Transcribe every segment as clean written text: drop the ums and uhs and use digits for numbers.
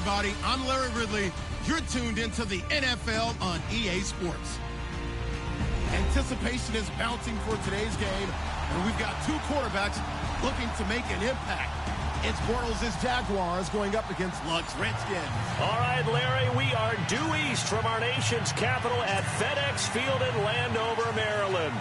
everybody. I'm Larry Ridley. You're tuned into the NFL on EA Sports. Anticipation is mounting for today's game, and we've got two quarterbacks looking to make an impact. It's Bortles' Jaguars going up against Luck's Redskins. All right, Larry, we are due east from our nation's capital at FedEx Field in Landover, Maryland.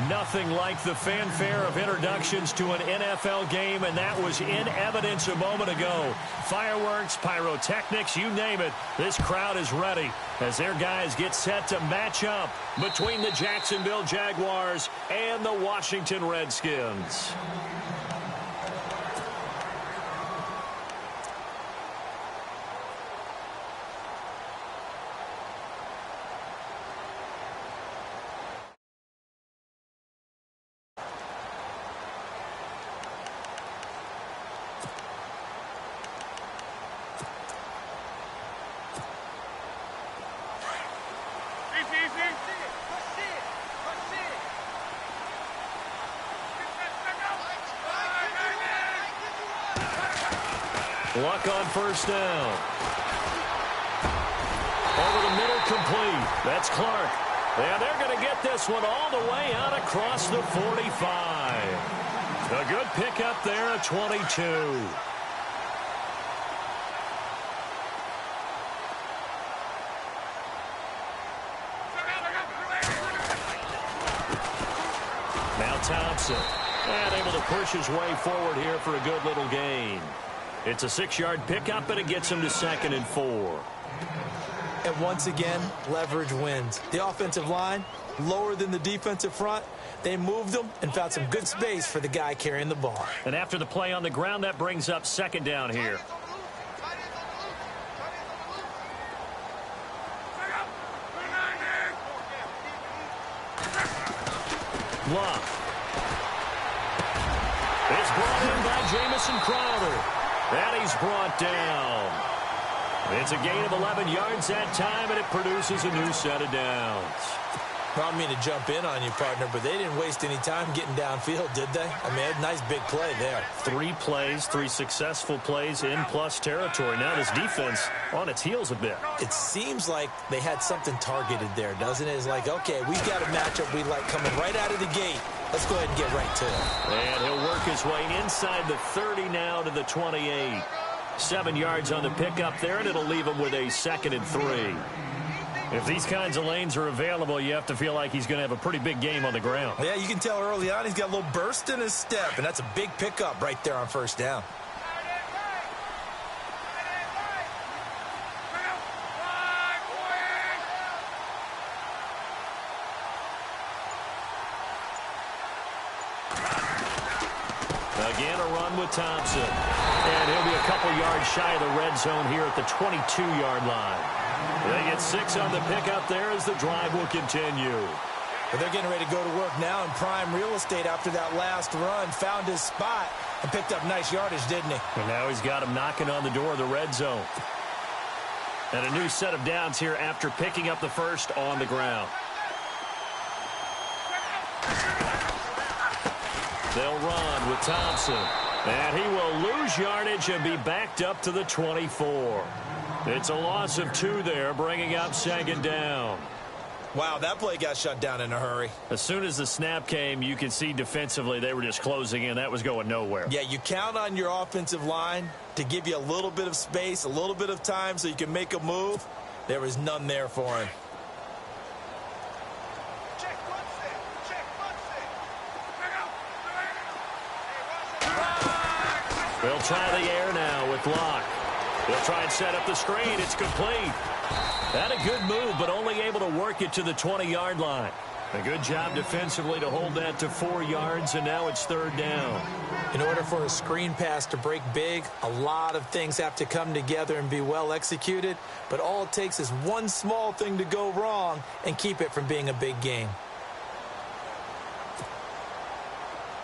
Nothing like the fanfare of introductions to an NFL game, and that was in evidence a moment ago. Fireworks, pyrotechnics, you name it. This crowd is ready as their guys get set to match up between the Jacksonville Jaguars and the Washington Redskins. Luck on first down. Over the middle, complete. That's Clark. And they're going to get this one all the way out across the 45. A good pickup there at 22. Now Thompson. And able to push his way forward here for a good little gain. It's a 6-yard pickup, and it gets him to 2nd and 4. And once again, leverage wins. The offensive line, lower than the defensive front. They moved them and found some good space for the guy carrying the ball. And after the play on the ground, that brings up 2nd down here. Luck. It's brought in by Jamison Crowder. And he's brought down. It's a gain of 11 yards that time, and it produces a new set of downs. I don't mean to jump in on you, partner, but they didn't waste any time getting downfield, did they? I mean, a nice big play there. 3 plays, 3 successful plays in plus territory. Now this defense on its heels a bit. It seems like they had something targeted there, doesn't it? It's like, okay, we've got a matchup we like coming right out of the gate. Let's go ahead and get right to it. And he'll work his way inside the 30 now to the 28. 7 yards on the pickup there, and it'll leave him with a 2nd and 3. If these kinds of lanes are available, you have to feel like he's going to have a pretty big game on the ground. Yeah, you can tell early on he's got a little burst in his step, and that's a big pickup right there on first down. Again, a run with Thompson. And he'll be a couple yards shy of the red zone here at the 22-yard line. They get 6 on the pickup there as the drive will continue. Well, they're getting ready to go to work now in prime real estate after that last run. Found his spot and picked up nice yardage, didn't he? And now he's got him knocking on the door of the red zone. And a new set of downs here after picking up the first on the ground. They'll run with Thompson. And he will lose yardage and be backed up to the 24. It's a loss of 2 there, bringing up 2nd down. Wow, that play got shut down in a hurry. As soon as the snap came, you could see defensively they were just closing in. That was going nowhere. Yeah, you count on your offensive line to give you a little bit of space, a little bit of time so you can make a move. There was none there for him. They'll try the air now with Locke. They'll try and set up the screen. It's complete. Had a good move, but only able to work it to the 20-yard line. A good job defensively to hold that to 4 yards, and now it's 3rd down. In order for a screen pass to break big, a lot of things have to come together and be well executed, but all it takes is one small thing to go wrong and keep it from being a big game.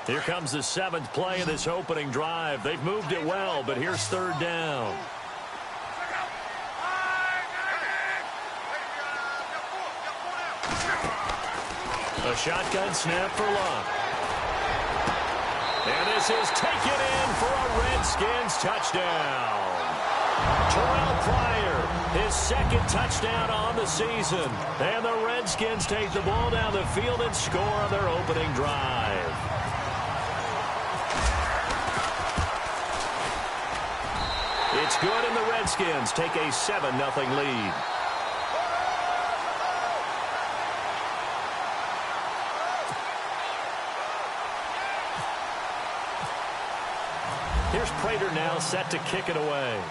Here comes the 7th play of this opening drive. They've moved it well, but here's 3rd down. A shotgun snap for Locke. And this is taken in for a Redskins touchdown. Terrell Pryor, his second touchdown on the season. And the Redskins take the ball down the field and score on their opening drive. It's good, and the Redskins take a 7-0 lead. Here's Prater now set to kick it away.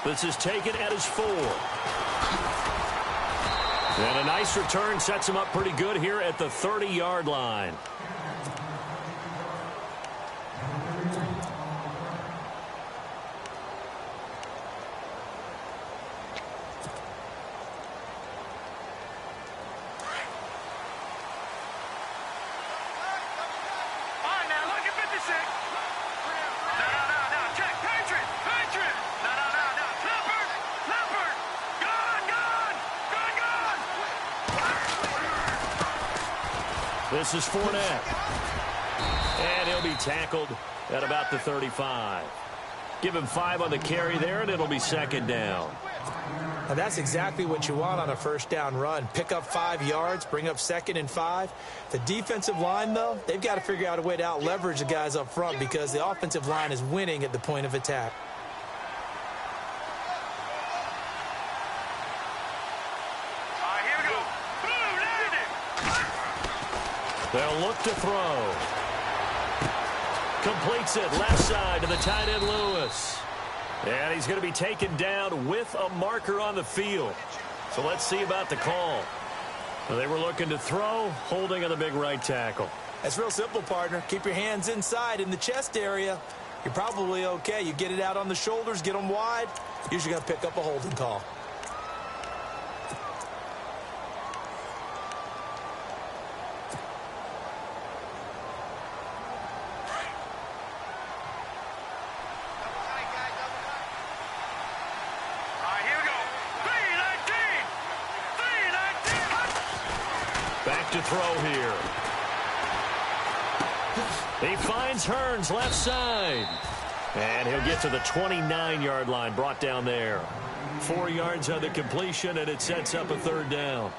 This is taken at his 4. And a nice return sets him up pretty good here at the 30-yard line. This is Fournette. And he'll be tackled at about the 35. Give him 5 on the carry there, and it'll be second down. Now that's exactly what you want on a first down run. Pick up 5 yards, bring up 2nd and 5. The defensive line, though, they've got to figure out a way to out-leverage the guys up front because the offensive line is winning at the point of attack. They'll look to throw. Completes it left side to the tight end Lewis. And he's going to be taken down with a marker on the field. So let's see about the call. They were looking to throw, holding on the big right tackle. That's real simple, partner. Keep your hands inside in the chest area. You're probably okay. You get it out on the shoulders, get them wide. Usually going to pick up a holding call. Back to throw here. He finds Hearns left side. And he'll get to the 29-yard line, brought down there. 4 yards on the completion, and it sets up a 3rd down.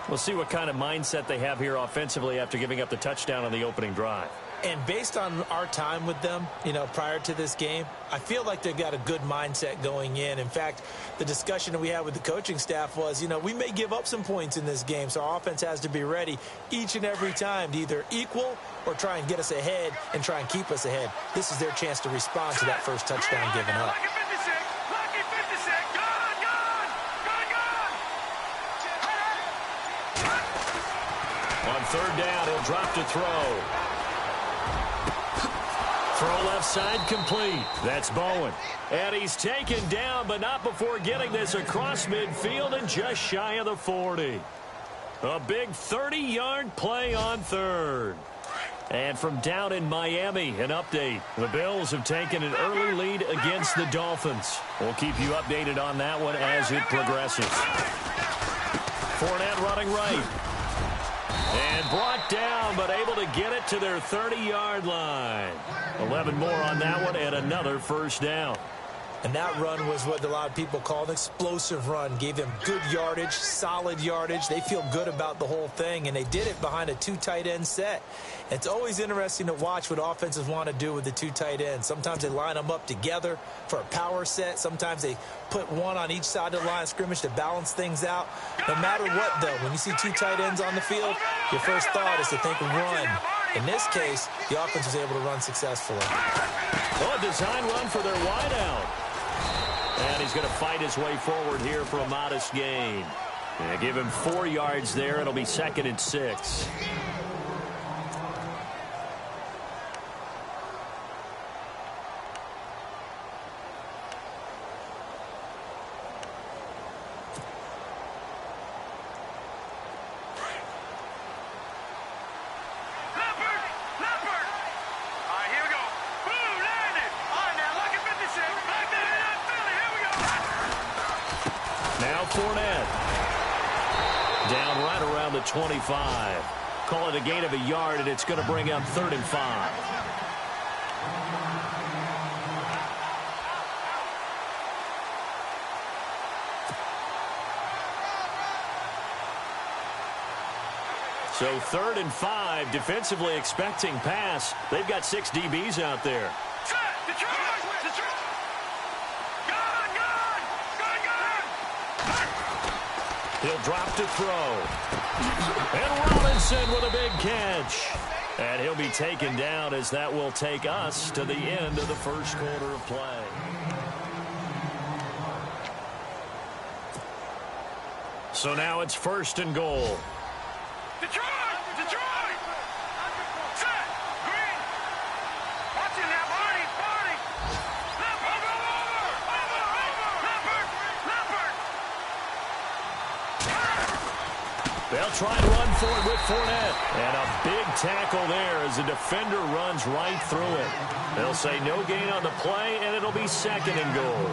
We'll see what kind of mindset they have here offensively after giving up the touchdown on the opening drive. And based on our time with them, prior to this game, I feel like they've got a good mindset going in. In fact, the discussion that we had with the coaching staff was, we may give up some points in this game, so our offense has to be ready each and every time to either equal or try and get us ahead and try and keep us ahead. This is their chance to respond to that first touchdown given up. On 3rd down, he'll drop to throw. Throw left side complete. That's Bowen. And he's taken down, but not before getting this across midfield and just shy of the 40. A big 30-yard play on 3rd. And from down in Miami, an update. The Bills have taken an early lead against the Dolphins. We'll keep you updated on that one as it progresses. Fournette running right. And brought down, but able to get it to their 30-yard line. 11 more on that one, and another first down. And that run was what a lot of people call an explosive run. Gave them good yardage, solid yardage. They feel good about the whole thing, and they did it behind a 2 tight end set. It's always interesting to watch what offenses want to do with the 2 tight ends. Sometimes they line them up together for a power set. Sometimes they put one on each side of the line of scrimmage to balance things out. No matter what, though, when you see 2 tight ends on the field, your first thought is to think run. In this case, the offense was able to run successfully. Oh, a design run for their wideout. And he's going to fight his way forward here for a modest gain. And give him 4 yards there. It'll be 2nd and 6. Fournette. Down right around the 25. Call it a gain of a yard, and it's going to bring up 3rd and 5. So 3rd and 5, defensively expecting pass. They've got 6 DBs out there. He'll drop to throw. And Robinson with a big catch. And he'll be taken down as that will take us to the end of the first quarter of play. So now it's 1st and goal. Detroit! Set! Green! Watching that, Barney! Leopard! Leopard! They'll try and run for it with Fournette. And a big tackle there as the defender runs right through it. They'll say no gain on the play, and it'll be 2nd and goal.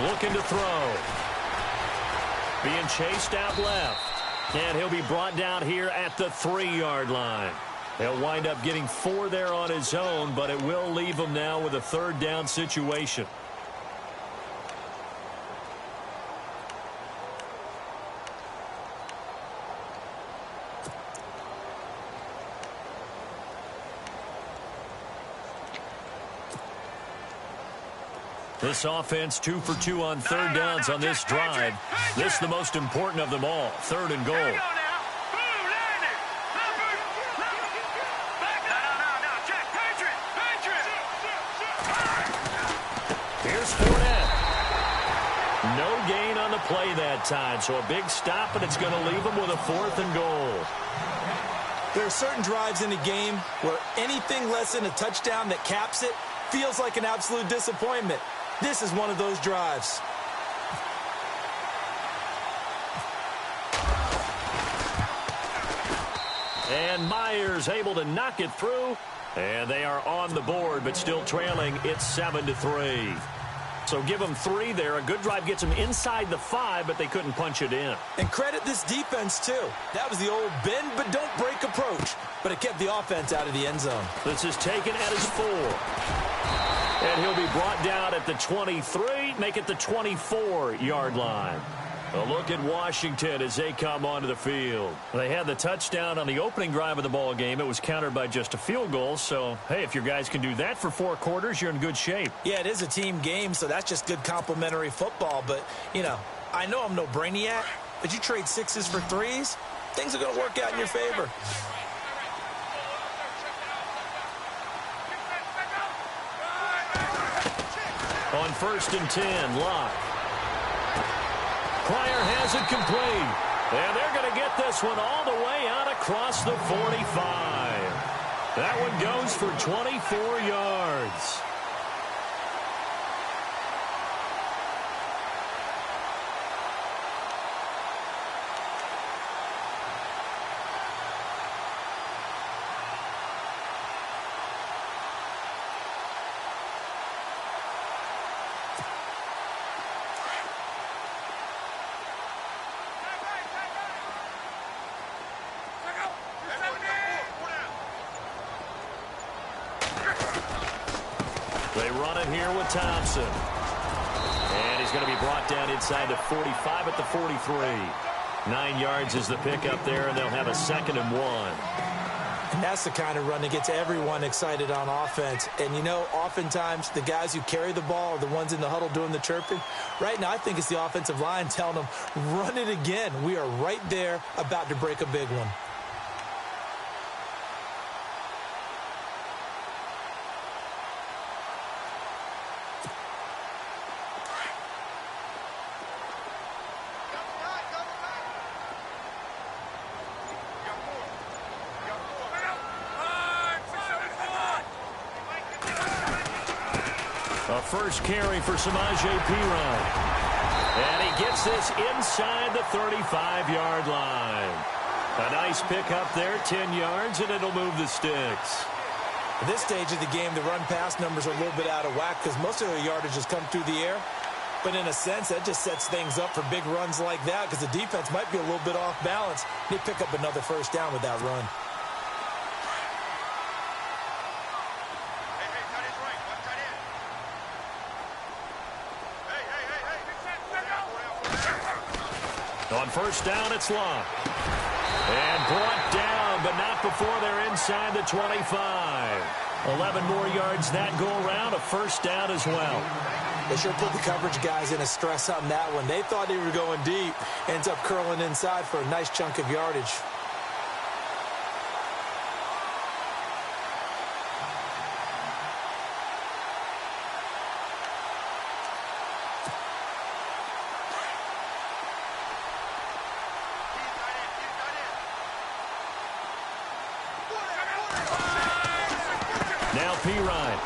Looking to throw. Being chased out left. And he'll be brought down here at the 3-yard line. He'll wind up getting 4 there on his own, but it will leave him now with a 3rd down situation. This offense 2 for 2 on 3rd downs on this drive. This is the most important of them all. 3rd and goal. Here's Fournette. No gain on the play that time, so a big stop, and it's going to leave him with a 4th and goal. There are certain drives in the game where anything less than a touchdown that caps it feels like an absolute disappointment. This is one of those drives. And Myers able to knock it through. And they are on the board, but still trailing. It's 7-3. So give them 3 there. A good drive gets them inside the 5, but they couldn't punch it in. And credit this defense, too. That was the old bend but don't break approach. But it kept the offense out of the end zone. This is taken at his 4. And he'll be brought down at the 23, make it the 24-yard line. A look at Washington as they come onto the field. They had the touchdown on the opening drive of the ball game. It was countered by just a field goal. So, hey, if your guys can do that for 4 quarters, you're in good shape. Yeah, it is a team game, so that's just good complimentary football. But, you know, I know I'm no brainiac, but you trade 6s for 3s, things are going to work out in your favor. On 1st and 10, Locke. Pryor has it complete. And they're going to get this one all the way out across the 45. That one goes for 24 yards. They run it here with Thompson. And he's going to be brought down inside the 45 at the 43. 9 yards is the pickup there, and they'll have a 2nd and 1. And that's the kind of run that gets everyone excited on offense. And, you know, oftentimes the guys who carry the ball are the ones in the huddle doing the chirping. Right now, I think it's the offensive line telling them, run it again. We are right there about to break a big one. A first carry for Samaje Perine. And he gets this inside the 35-yard line. A nice pick up there, 10 yards, and it'll move the sticks. At this stage of the game, the run-pass numbers are a little bit out of whack because most of the yardage has come through the air. But in a sense, that just sets things up for big runs like that because the defense might be a little bit off balance. They pick up another first down with that run. On first down, it's Long. And brought down, but not before they're inside the 25. 11 more yards that go around, a first down as well. They sure put the coverage guys in a stress on that one. They thought they were going deep. Ends up curling inside for a nice chunk of yardage. Now Pirine.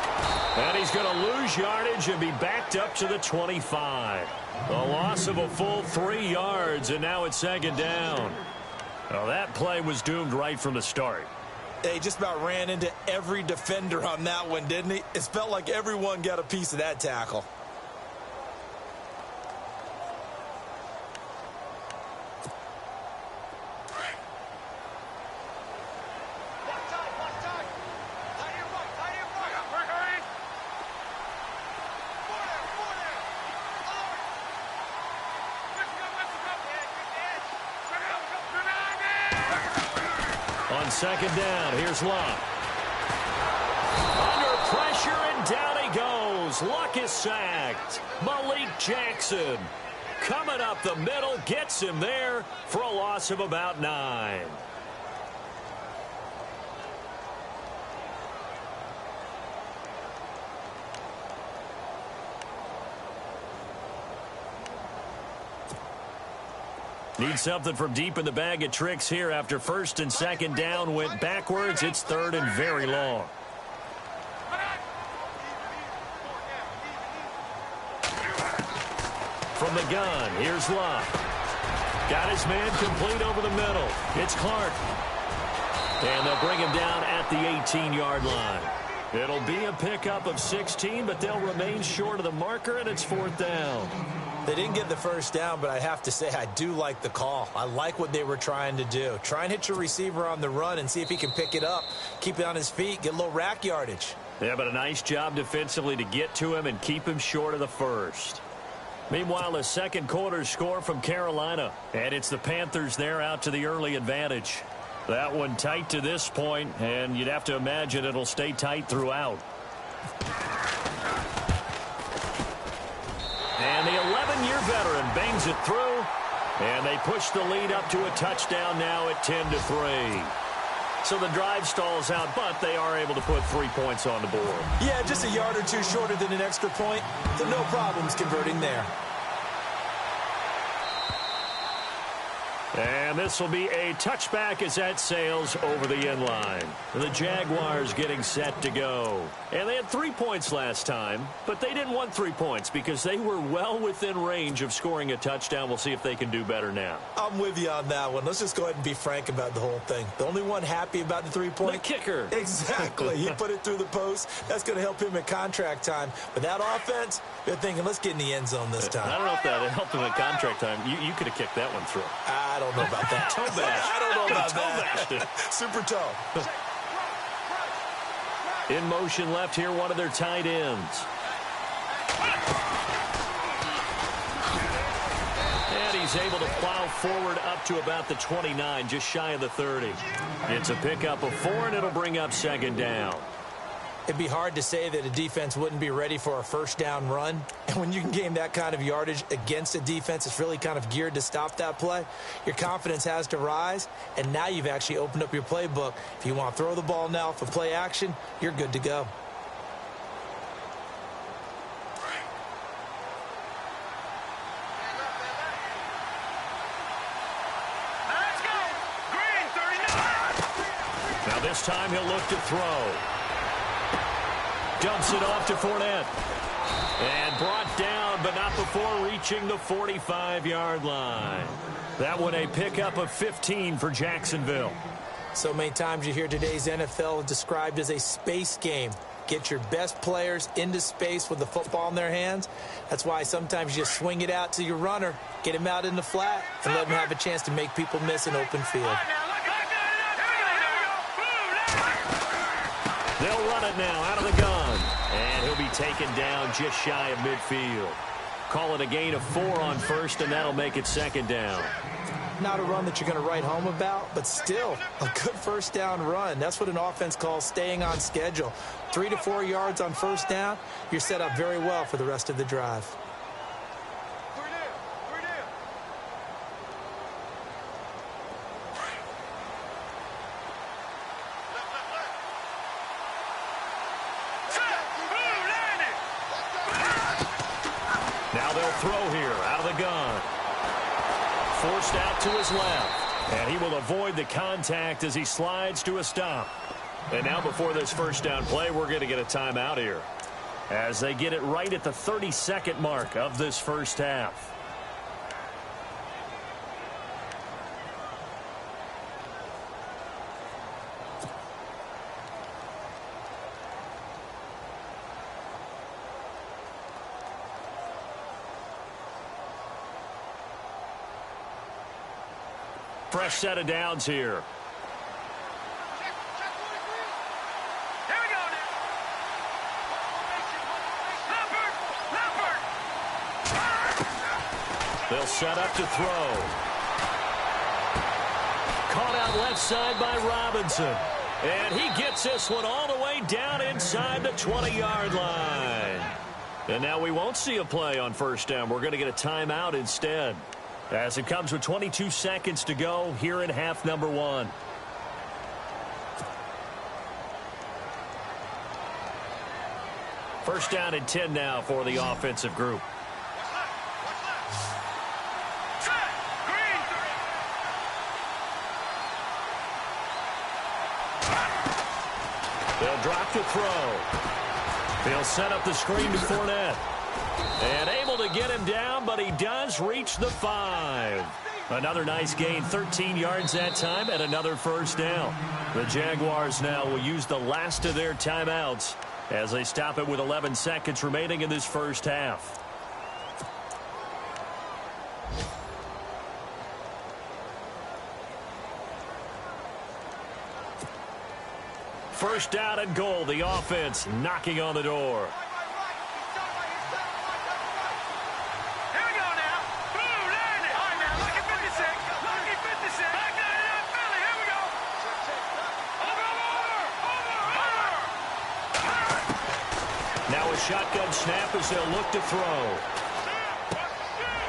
And he's going to lose yardage and be backed up to the 25. A loss of a full 3 yards, and now it's second down. Well, that play was doomed right from the start. They just about ran into every defender on that one, didn't he? It felt like everyone got a piece of that tackle. On second down, here's Luck. Under pressure, and down he goes. Luck is sacked. Malik Jackson coming up the middle, gets him there for a loss of about 9. Need something from deep in the bag of tricks here after first and second down went backwards. It's third and very long. From the gun, here's Luck. Got his man complete over the middle. It's Clark. And they'll bring him down at the 18-yard line. It'll be a pickup of 16, but they'll remain short of the marker, and it's fourth down. They didn't get the first down, but I have to say I do like the call. I like what they were trying to do. Try and hit your receiver on the run and see if he can pick it up, keep it on his feet, get a little rack yardage. Yeah, but a nice job defensively to get to him and keep him short of the first. Meanwhile, a second quarter score from Carolina, and it's the Panthers there out to the early advantage. That one tight to this point, and you'd have to imagine it'll stay tight throughout. And the 11-year veteran bangs it through, and they push the lead up to a touchdown now at 10-3. So the drive stalls out, but they are able to put 3 points on the board. Yeah, just a yard or two shorter than an extra point, so no problems converting there. And this will be a touchback as that sails over the end line. The Jaguars getting set to go. And they had 3 points last time, but they didn't want 3 points because they were well within range of scoring a touchdown. We'll see if they can do better now. I'm with you on that one. Let's just go ahead and be frank about the whole thing. The only one happy about the 3-point? The kicker. Exactly. He put it through the post. That's going to help him at contract time. But that offense, they're thinking, let's get in the end zone this time. I don't know if that helped him at contract time. You could have kicked that one through. I don't know about that. Toe bash. I don't know about toe that. Super toe. In motion left here, one of their tight ends. And he's able to plow forward up to about the 29, just shy of the 30. It's a pickup of 4, and it'll bring up second down. It'd be hard to say that a defense wouldn't be ready for a first down run. And when you can gain that kind of yardage against a defense that's really kind of geared to stop that play, your confidence has to rise. And now you've actually opened up your playbook. If you want to throw the ball now for play action, you're good to go. Let's go! Green, 39! Now this time he'll look to throw. Dumps it off to Fournette. And brought down, but not before before reaching the 45-yard line. That one a pickup of 15 for Jacksonville. So many times you hear today's NFL described as a space game. Get your best players into space with the football in their hands. That's why sometimes you just swing it out to your runner, get him out in the flat, and let him have a chance to make people miss an open field. They'll run it now out of the gun. And he'll be taken down just shy of midfield. Call it a gain of 4 on first, and that'll make it second down. Not a run that you're going to write home about, but still a good first down run. That's what an offense calls staying on schedule. 3 to 4 yards on first down, you're set up very well for the rest of the drive. Now they'll throw here out of the gun. Forced out to his left. And he will avoid the contact as he slides to a stop. And now before this first down play, we're going to get a timeout here, as they get it right at the 30-second mark of this first half. Fresh set of downs here. They'll set up to throw. Caught out left side by Robinson. And he gets this one all the way down inside the 20-yard line. And now we won't see a play on first down. We're going to get a timeout instead, as it comes with 22 seconds to go here in half number 1. First down and 10 now for the offensive group. They'll drop to throw. They'll set up the screen to Fournette. And able to get him down, but he does reach the 5. Another nice gain, 13 yards that time, and another first down. The Jaguars now will use the last of their timeouts as they stop it with 11 seconds remaining in this first half. First down and goal, the offense knocking on the door. Now a shotgun snap as they'll look to throw.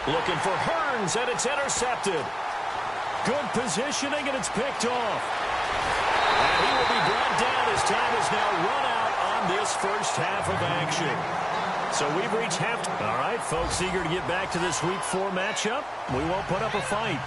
Looking for Hearns, and it's intercepted. Good positioning, and it's picked off. And he will be brought down as time is now run out on this first half of action. So we've reached halftime. All right, folks, eager to get back to this Week 4 matchup. We won't put up a fight.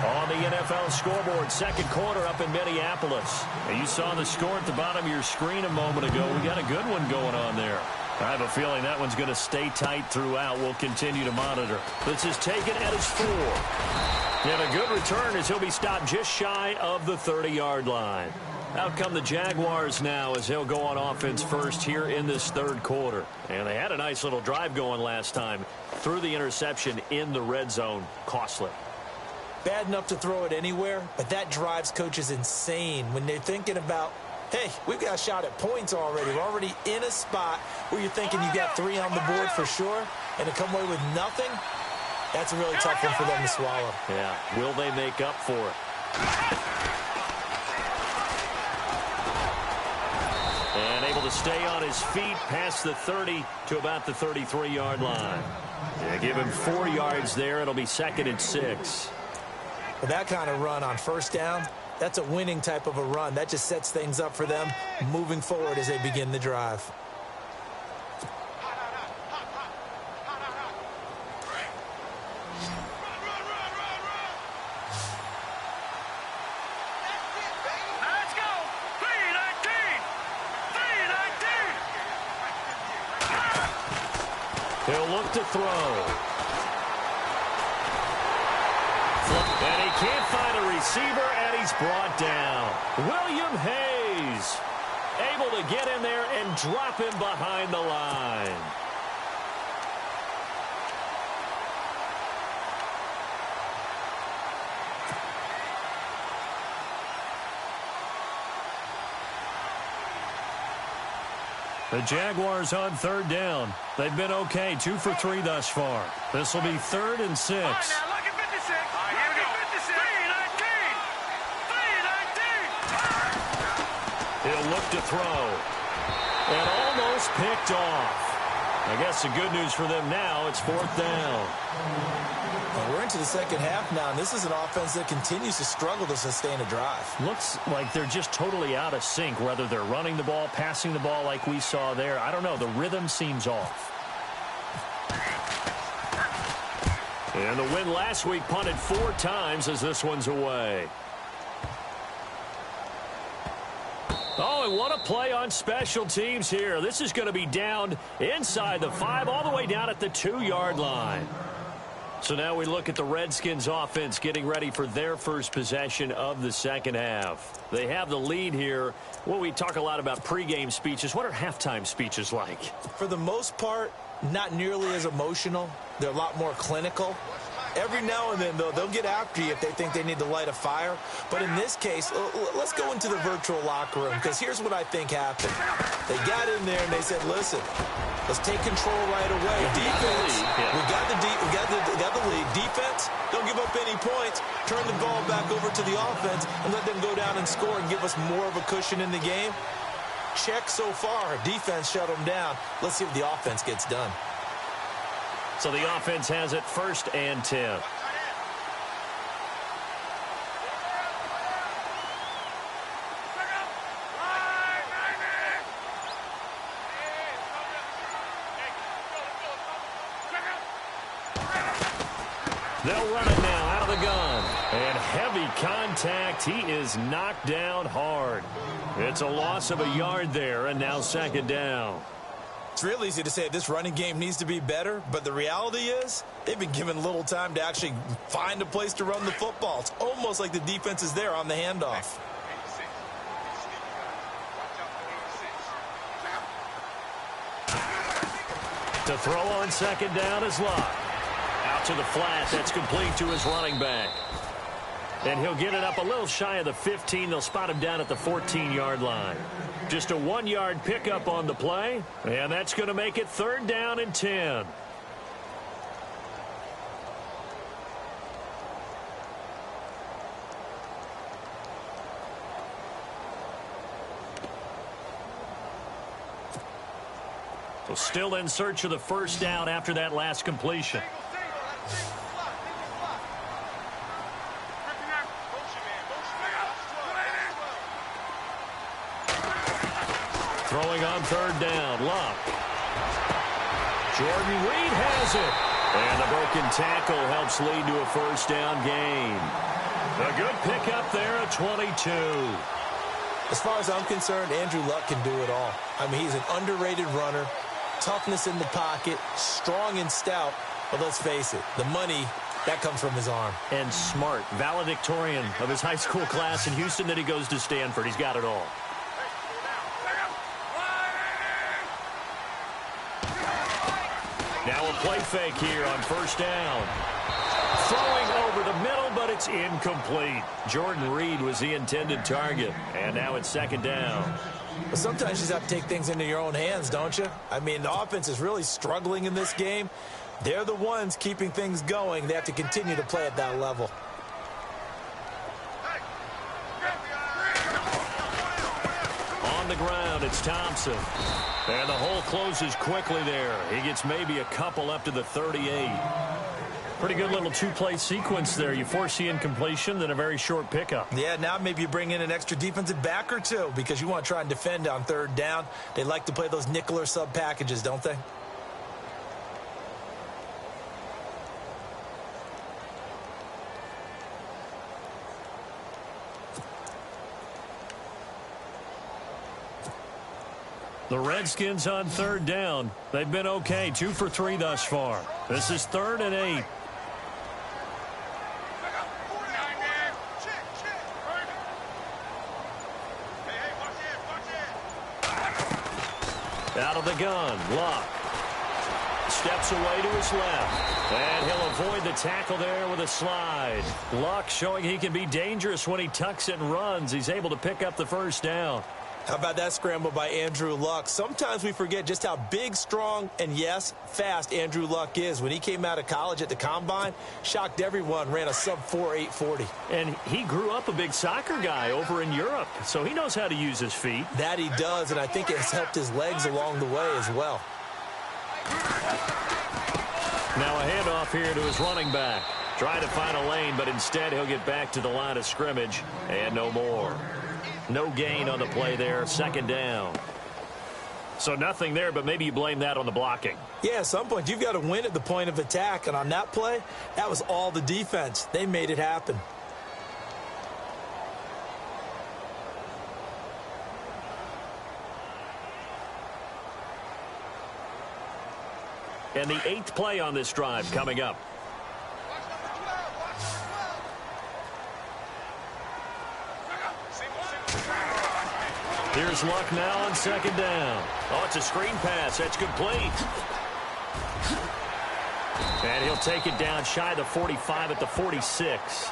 On the NFL scoreboard, second quarter up in Minneapolis. And you saw the score at the bottom of your screen a moment ago. We got a good one going on there. I have a feeling that one's going to stay tight throughout. We'll continue to monitor. This is taken at his 4. And a good return as he'll be stopped just shy of the 30-yard line. Out come the Jaguars now as they'll go on offense first here in this third quarter. And they had a nice little drive going last time. Threw the interception in the red zone. Costly. Bad enough to throw it anywhere, but that drives coaches insane when they're thinking about, hey, we've got a shot at points already. We're already in a spot where you're thinking you got 3 on the board for sure, and to come away with nothing, that's a really tough one for them to swallow. Yeah, will they make up for it? And able to stay on his feet past the 30 to about the 33-yard line. Yeah, give him 4 yards there. It'll be second and 6. With that kind of run on first down, that's a winning type of a run. That just sets things up for them moving forward as they begin the drive. He'll look to throw. And he can't find a receiver, and he's brought down. William Hayes able to get in there and drop him behind the line. The Jaguars on third down. They've been okay, 2 for 3 thus far. This will be 3rd and 6. All right, now look at 56. All right, here we go. 56. 3-19. He'll look to throw. And almost picked off. I guess the good news for them now, it's 4th down. Well, we're into the second half now, and this is an offense that continues to struggle to sustain a drive. Looks like they're just totally out of sync, whether they're running the ball, passing the ball like we saw there. I don't know. The rhythm seems off. And the win last week punted 4 times as this one's away. Oh, and what a play on special teams here. This is going to be down inside the 5, all the way down at the 2-yard line. So now we look at the Redskins offense getting ready for their first possession of the second half. They have the lead here. Well, we talk a lot about pregame speeches. What are halftime speeches like? For the most part, not nearly as emotional. They're a lot more clinical. Every now and then, though, they'll get after you if they think they need to light a fire. But in this case, let's go into the virtual locker room, because here's what I think happened. They got in there and they said, listen, let's take control right away. Defense, we got the lead. Defense, don't give up any points. Turn the ball back over to the offense and let them go down and score and give us more of a cushion in the game. Check so far. Defense shut them down. Let's see what the offense gets done. So the offense has it 1st and 10. They'll run it now out of the gun. And heavy contact. He is knocked down hard. It's a loss of a yard there, and now 2nd down. It's real easy to say this running game needs to be better, but the reality is they've been given little time to actually find a place to run the football. It's almost like the defense is there on the handoff. To throw on 2nd down is Locke. Out to the flat. That's complete to his running back. And he'll get it up a little shy of the 15. They'll spot him down at the 14-yard line. Just a 1-yard pickup on the play. And that's going to make it 3rd down and 10. So still in search of the 1st down after that last completion. Throwing on 3rd down, Locke. Jordan Reed has it. And the broken tackle helps lead to a 1st down gain. A good pickup there at 22. As far as I'm concerned, Andrew Luck can do it all. I mean, he's an underrated runner. Toughness in the pocket, strong and stout. But let's face it, the money, that comes from his arm. And smart, valedictorian of his high school class in Houston. Then he goes to Stanford. He's got it all. Now a play fake here on 1st down. Throwing over the middle, but it's incomplete. Jordan Reed was the intended target. And now it's 2nd down. But sometimes you just have to take things into your own hands, don't you? I mean, the offense is really struggling in this game. They're the ones keeping things going. They have to continue to play at that level. On the ground, it's Thompson. And the hole closes quickly there. He gets maybe a couple up to the 38. Pretty good little 2-play sequence there. You force the incompletion, then a very short pickup. Yeah, now maybe you bring in an extra defensive back or two because you want to try and defend on 3rd down. They like to play those nickel or sub packages, don't they? The Redskins on third down. They've been okay, 2 for 3 thus far. This is 3rd and 8. Out of the gun, Luck. Steps away to his left. And he'll avoid the tackle there with a slide. Luck showing he can be dangerous when he tucks it and runs. He's able to pick up the first down. How about that scramble by Andrew Luck? Sometimes we forget just how big, strong, and, yes, fast Andrew Luck is. When he came out of college at the Combine, shocked everyone, ran a sub-4 840. And he grew up a big soccer guy over in Europe, so he knows how to use his feet. That he does, and I think it has helped his legs along the way as well. Now a handoff here to his running back. Trying to find a lane, but instead he'll get back to the line of scrimmage, and no more. No gain on the play there, 2nd down. So nothing there, but maybe you blame that on the blocking. Yeah, at some point you've got to win at the point of attack, and on that play, that was all the defense. They made it happen. And the 8th play on this drive coming up. Here's Luck now on 2nd down. Oh, it's a screen pass. That's complete. And he'll take it down shy of the 45 at the 46.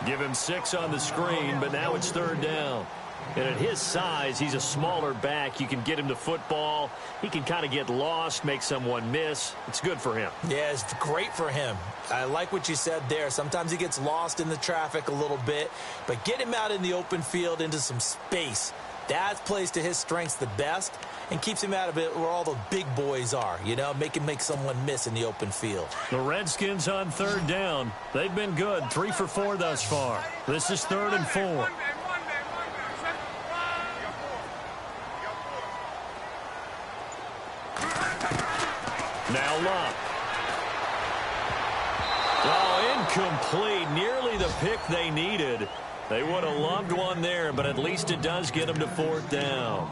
Give him 6 on the screen, but now it's 3rd down. And at his size, he's a smaller back. You can get him to football. He can kind of get lost, make someone miss. It's good for him. Yeah, it's great for him. I like what you said there. Sometimes he gets lost in the traffic a little bit, but get him out in the open field into some space. That plays to his strengths the best and keeps him out of it where all the big boys are, you know, make him make someone miss in the open field. The Redskins on 3rd down. They've been good, 3 for 4 thus far. This is 3rd and 4. Now Luck. Oh, incomplete. Nearly the pick they needed. They would have loved one there, but at least it does get them to 4th down.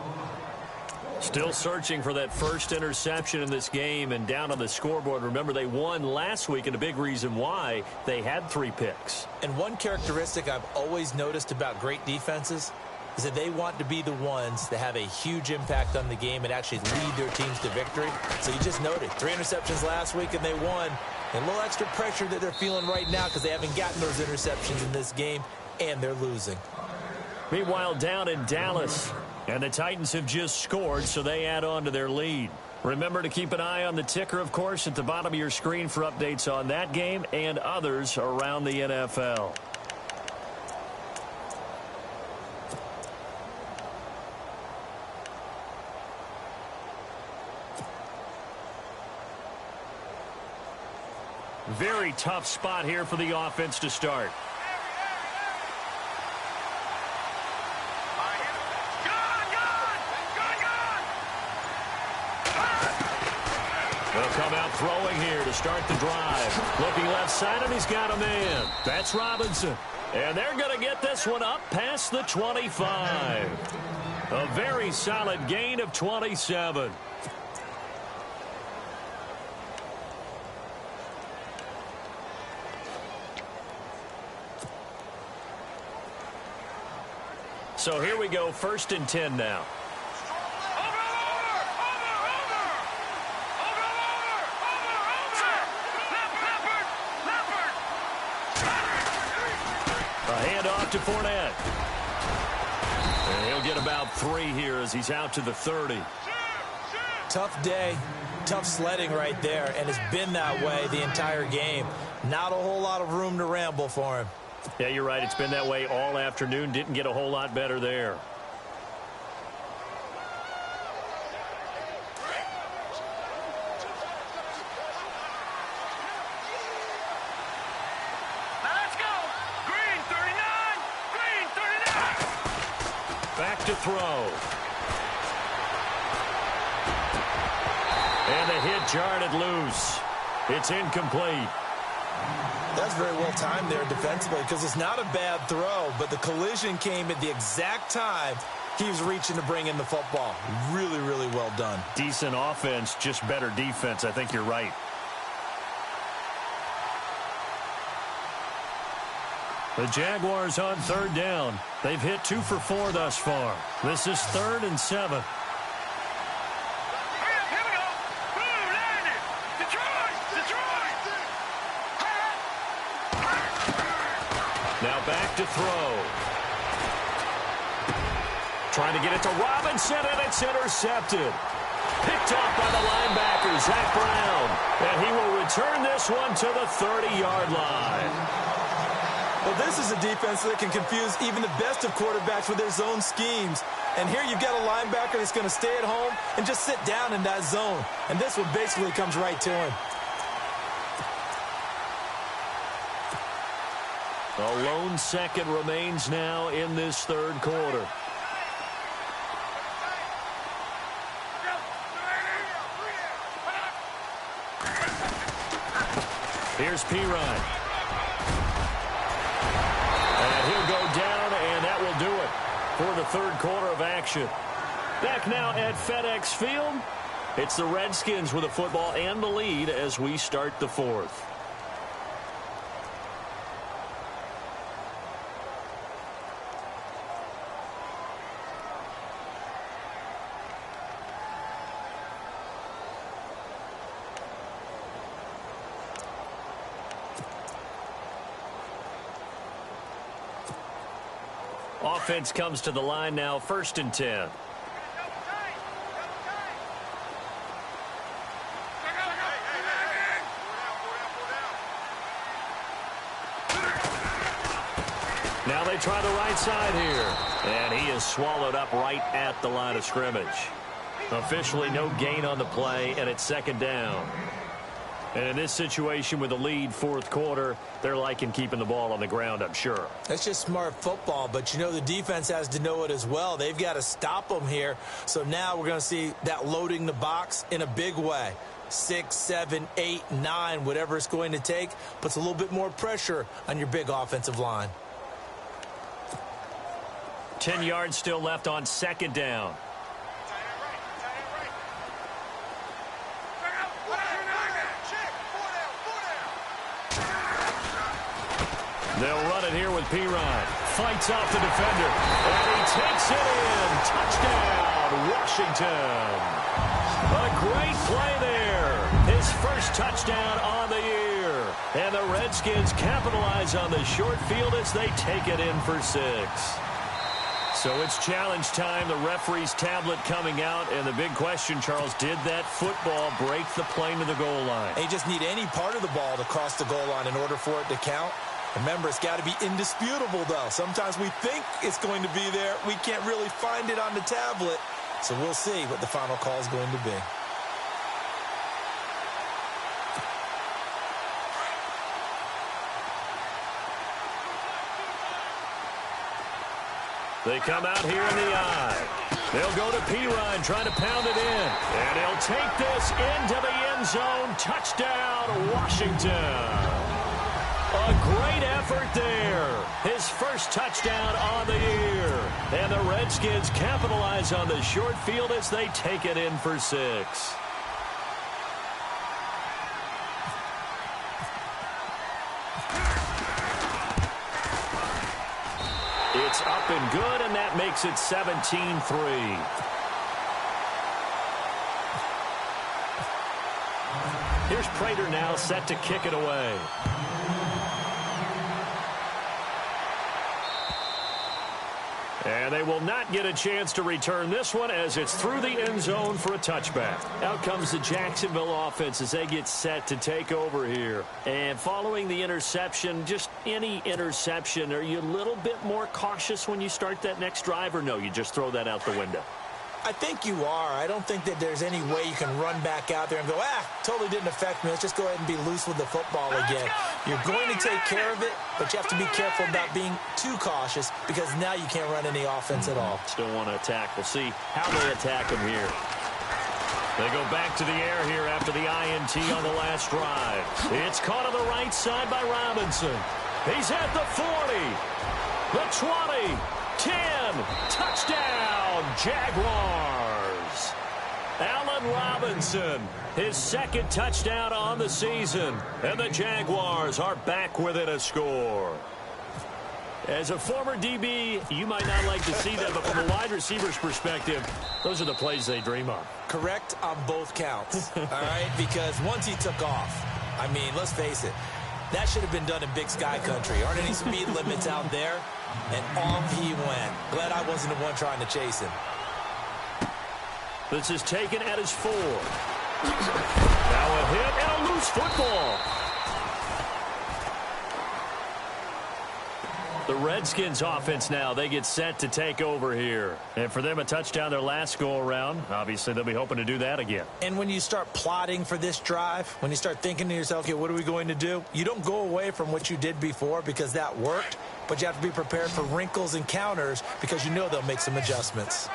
Still searching for that first interception in this game and down on the scoreboard. Remember, they won last week, and a big reason why they had 3 picks. And one characteristic I've always noticed about great defenses is that they want to be the ones that have a huge impact on the game and actually lead their teams to victory. So you just noted 3 interceptions last week, and they won. And a little extra pressure that they're feeling right now because they haven't gotten those interceptions in this game, and they're losing. Meanwhile, down in Dallas, and the Titans have just scored, so they add on to their lead. Remember to keep an eye on the ticker, of course, at the bottom of your screen for updates on that game and others around the NFL. Very tough spot here for the offense to start. They'll come out throwing here to start the drive. Looking left side, and he's got a man. That's Robinson. And they're going to get this one up past the 25. A very solid gain of 27. So here we go, 1st and 10 now. A handoff to Fournette. And he'll get about 3 here as he's out to the 30. Tough day, tough sledding right there, and it's been that way the entire game. Not a whole lot of room to ramble for him. Yeah, you're right. It's been that way all afternoon. Didn't get a whole lot better there. Let's go. Green 39. Green 39. Back to throw. And the hit jarred it loose. It's incomplete. That's very well timed there defensively because it's not a bad throw, but the collision came at the exact time He was reaching to bring in the football. Really, really well done. Decent offense, just better defense. I think you're right. The Jaguars on third down. They've hit 2 for 4 thus far. This is 3rd and 7. Now back to throw. Trying to get it to Robinson, and it's intercepted. Picked off by the linebacker, Zach Brown. And he will return this one to the 30-yard line. Well, this is a defense that can confuse even the best of quarterbacks with their zone schemes. And here you've got a linebacker that's going to stay at home and just sit down in that zone. And this one basically comes right to him. A lone second remains now in this third quarter. Here's Pirine. And he'll go down, and that will do it for the third quarter of action. Back now at FedEx Field. It's the Redskins with the football and the lead as we start the fourth. Offense comes to the line now, 1st and 10. Now they try the right side here. And he is swallowed up right at the line of scrimmage. Officially no gain on the play, and it's 2nd down. And in this situation with the lead, 4th quarter, they're liking keeping the ball on the ground, I'm sure. That's just smart football, but you know the defense has to know it as well. They've got to stop them here. So now we're going to see that loading the box in a big way. 6, 7, 8, 9, whatever it's going to take, puts a little bit more pressure on your big offensive line. 10 yards still left on 2nd down. They'll run it here with Pirine. Fights off the defender. And he takes it in. Touchdown, Washington. A great play there. His first touchdown on the year. And the Redskins capitalize on the short field as they take it in for 6. So it's challenge time. The referee's tablet coming out. And the big question, Charles, did that football break the plane to the goal line? They just need any part of the ball to cross the goal line in order for it to count. Remember, it's got to be indisputable, though. Sometimes we think it's going to be there. We can't really find it on the tablet. So we'll see what the final call is going to be. They come out here in the eye. They'll go to Pirine, trying to pound it in. And he'll take this into the end zone. Touchdown, Washington. A great effort there. His first touchdown on the year. And the Redskins capitalize on the short field as they take it in for 6. It's up and good, and that makes it 17-3. Here's Prater now set to kick it away. And they will not get a chance to return this one as it's through the end zone for a touchback. Out comes the Jacksonville offense as they get set to take over here. And following the interception, just any interception, are you a little bit more cautious when you start that next drive, or no, you just throw that out the window? I think you are. I don't think that there's any way you can run back out there and go, totally didn't affect me. Let's just go ahead and be loose with the football again. You're going to take care of it, but you have to be careful about being too cautious because now you can't run any offense at all. Still want to attack. We'll see how they attack him here. They go back to the air here after the INT on the last drive. It's caught on the right side by Robinson. He's at the 40, the 20, 10. again. Touchdown, Jaguars. Allen Robinson, his second touchdown on the season. And the Jaguars are back within a score. As a former DB, you might not like to see that, but from a wide receiver's perspective, those are the plays they dream of. Correct on both counts, all right? Because once he took off, I mean, let's face it, that should have been done in Big Sky country. Aren't any speed limits out there? And off he went. Glad I wasn't the one trying to chase him. This is taken at his 4. Now a hit and a loose football. The Redskins offense now, they get set to take over here. And for them, a touchdown their last go-around. Obviously, they'll be hoping to do that again. And when you start plotting for this drive, when you start thinking to yourself, okay, what are we going to do? You don't go away from what you did before because that worked, but you have to be prepared for wrinkles and counters because you know they'll make some adjustments.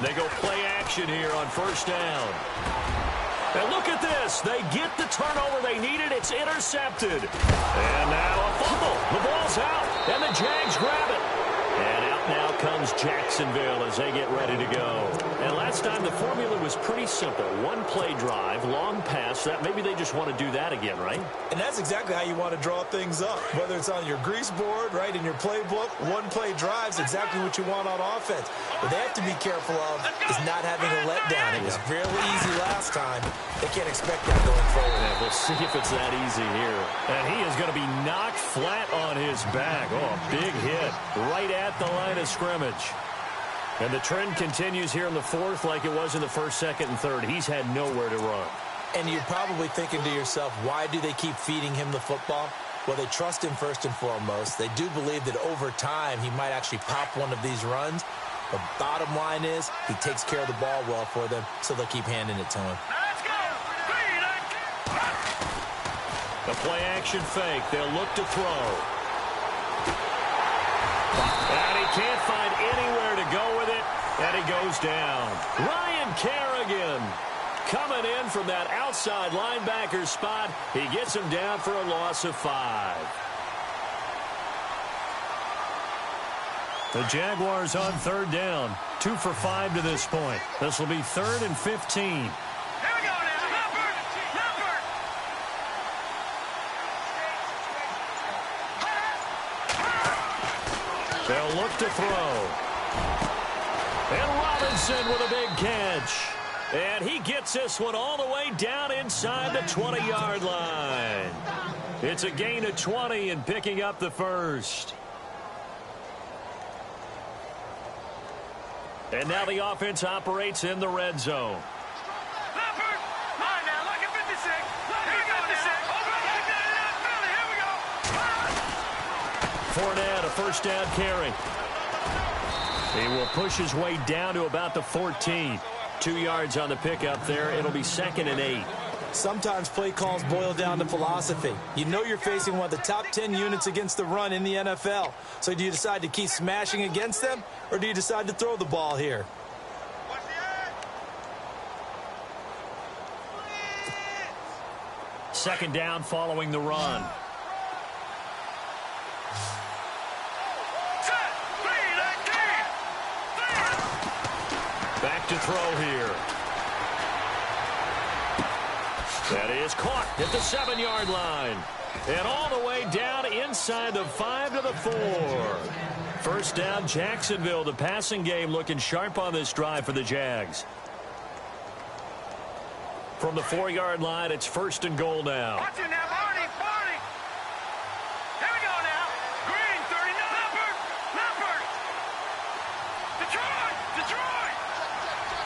They go play action here on first down. And look at this. They get the turnover they needed. It's intercepted. And now a fumble. The ball's out. And the Jags grab it. And out now comes Jacksonville as they get ready to go. And last time the formula was pretty simple. One play drive, long pass. That maybe they just want to do that again, right? And that's exactly how you want to draw things up. Whether it's on your grease board, right, in your playbook, one play drive's exactly what you want on offense. What they have to be careful of is not having a letdown. It was fairly easy last time. They can't expect that going forward. Yeah, we'll see if it's that easy here. And he is going to be knocked flat on his back. Oh, a big hit right at the line of scrimmage. And the trend continues here in the 4th like it was in the 1st, 2nd, and 3rd. He's had nowhere to run. And you're probably thinking to yourself, why do they keep feeding him the football? Well, they trust him first and foremost. They do believe that over time he might actually pop one of these runs. The bottom line is he takes care of the ball well for them, so they'll keep handing it to him. Let's go. The play action fake. They'll look to throw. And he can't find anywhere to go with it, and he goes down. Ryan Kerrigan coming in from that outside linebacker spot. He gets him down for a loss of 5. The Jaguars on 3rd down. 2 for 5 to this point. This will be 3rd and 15. Here we go now. Leopard. They'll look to throw. And Robinson with a big catch. And he gets this one all the way down inside the 20-yard line. It's a gain of 20 and picking up the first. And now the offense operates in the red zone. Leopard. On now. Look at 56. Here we go now. Here we go. Fournette, a first down carry. He will push his way down to about the 14. 2 yards on the pickup there. It'll be 2nd and 8. Sometimes play calls boil down to philosophy. You know you're facing one of the top 10 units against the run in the NFL. So do you decide to keep smashing against them, or do you decide to throw the ball here? Second down following the run. Back to throw here. That is caught at the 7-yard line. And all the way down inside the 5 to the 4. First down, Jacksonville. The passing game looking sharp on this drive for the Jags. From the 4-yard line, it's 1st and goal now. Watch it now, Barney. Here we go now. Green, 39. Leopard. Detroit.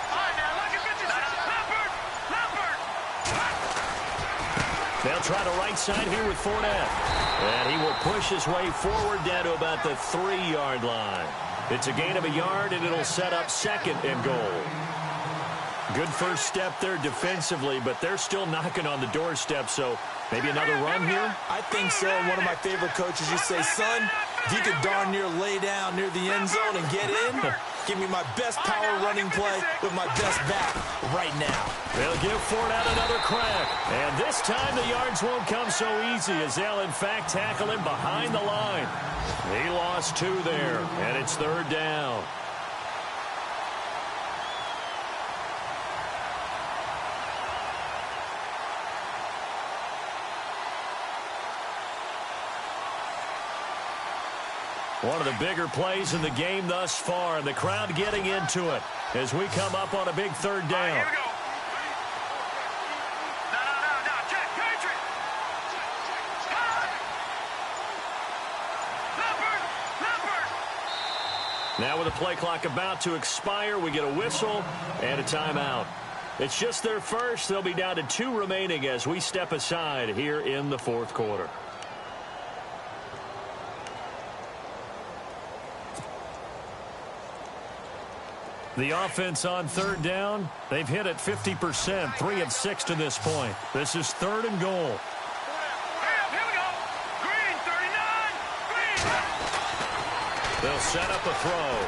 All right, now, look at 56. Leopard. They'll try the right side here with Fournette. And he will push his way forward down to about the 3-yard line. It's a gain of a yard, and it'll set up 2nd and goal. Good first step there defensively, but they're still knocking on the doorstep, so maybe another run here? I think so. One of my favorite coaches used to say, son, if you could darn near lay down near the end zone and get in, Give me my best power running play with my best back right now. They'll give Fournette another crack. And this time the yards won't come so easy as they'll, in fact, tackle him behind the line. He lost 2 there, and it's 3rd down. One of the bigger plays in the game thus far, and the crowd getting into it as we come up on a big 3rd down. Here we go. No. Check. Patriot. Leopard. Now with the play clock about to expire, we get a whistle and a timeout. It's just their first. They'll be down to 2 remaining as we step aside here in the 4th quarter. The offense on 3rd down, they've hit it 50%, 3 of 6 to this point. This is 3rd and goal. Here we go. Green, 39. Green. They'll set up a throw.